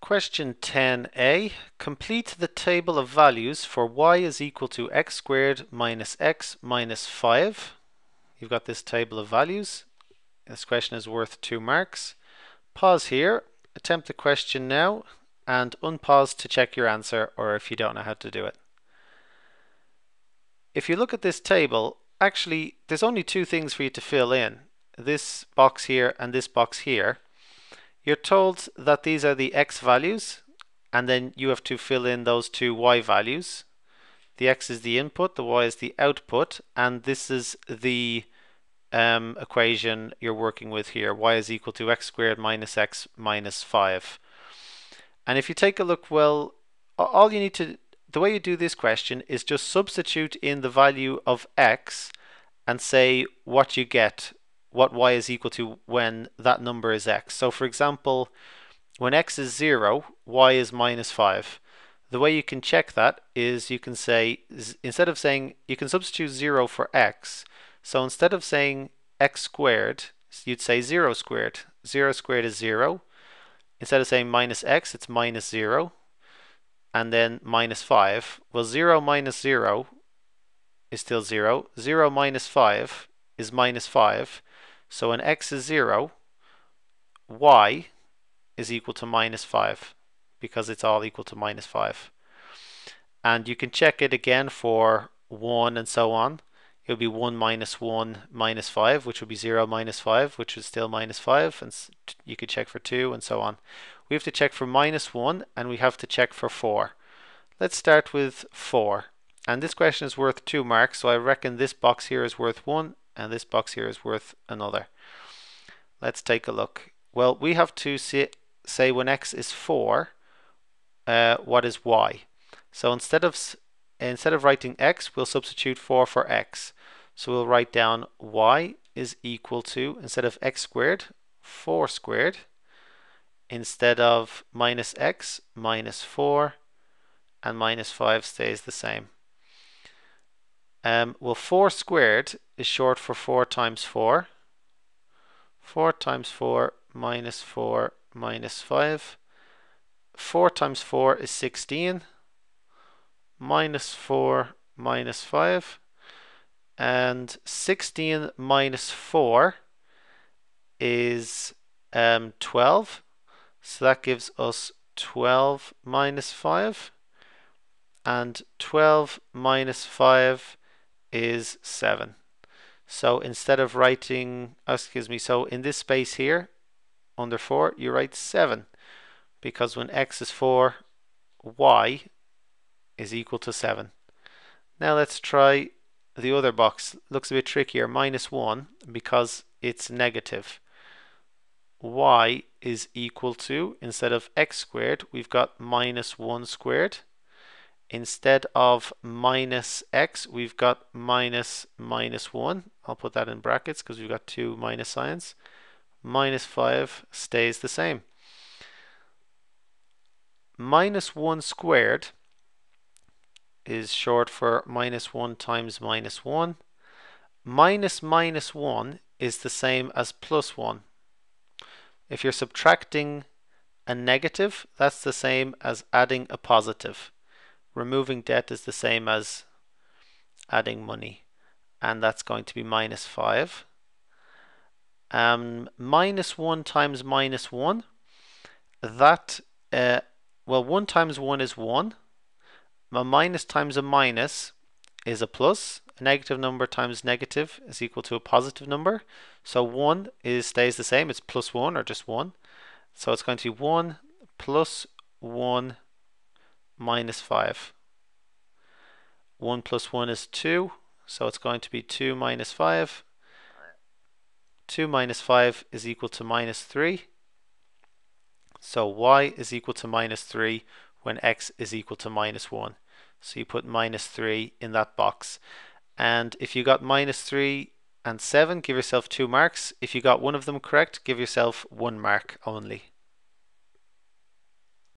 Question 10a. Complete the table of values for y is equal to x squared minus x minus 5. You've got this table of values. This question is worth 2 marks. Pause here, attempt the question now, and unpause to check your answer or if you don't know how to do it. If you look at this table, actually there's only two things for you to fill in. This box here and this box here. You're told that these are the x values, and then you have to fill in those two y values. The x is the input, the y is the output, and this is the equation you're working with here. Y is equal to x squared minus x minus 5. And if you take a look, well, all you need to, the way you do this question is just substitute in the value of x and say what you get, what y is equal to when that number is x. So for example, when x is 0, y is minus 5. The way you can check that is you can say, instead of saying, you can substitute 0 for x. So instead of saying x squared, you'd say 0 squared. 0 squared is 0. Instead of saying minus x, it's minus 0. And then minus 5. Well, 0 minus 0 is still 0. 0 minus 5 is minus 5. So when x is 0, y is equal to minus 5 because it's all equal to minus 5. And you can check it again for 1 and so on. It would be 1 minus 1 minus 5, which would be 0 minus 5, which is still minus 5. And you could check for 2 and so on. We have to check for minus 1 and we have to check for 4. Let's start with 4. And this question is worth 2 marks, so I reckon this box here is worth 1 and this box here is worth another. Let's take a look. Well, we have to say when x is 4, what is y? So instead of writing x, we'll substitute 4 for x. So we'll write down y is equal to, instead of x squared, 4 squared. Instead of minus x, minus 4, and minus 5 stays the same. Well, 4 squared is short for 4 times 4. 4 times 4 minus 4 minus 5. 4 times 4 is 16. Minus 4 minus 5. And 16 minus 4 is 12. So that gives us 12 minus 5. And 12 minus 5 is 7. So instead of writing, so in this space here, under 4, you write 7. Because when x is 4, y is equal to 7. Now let's try the other box. Looks a bit trickier, minus 1, because it's negative. Y is equal to, instead of x squared, we've got minus 1 squared. Instead of minus x, we've got minus 1. I'll put that in brackets because we've got two minus signs. Minus 5 stays the same. Minus 1 squared is short for minus 1 times minus 1. Minus minus 1 is the same as plus 1. If you're subtracting a negative, that's the same as adding a positive. Removing debt is the same as adding money, and that's going to be minus 5. Minus 1 times minus 1, that, well, 1 times 1 is 1. A minus times a minus is a plus. A negative number times negative is equal to a positive number. So 1 stays the same, it's plus 1 or just 1. So it's going to be 1 plus 1 minus 5. 1 plus 1 is 2, so it's going to be 2 minus 5. 2 minus 5 is equal to minus 3. So y is equal to minus 3 when x is equal to minus 1. So you put minus 3 in that box. And if you got minus 3 and 7, give yourself 2 marks. If you got one of them correct, give yourself 1 mark only.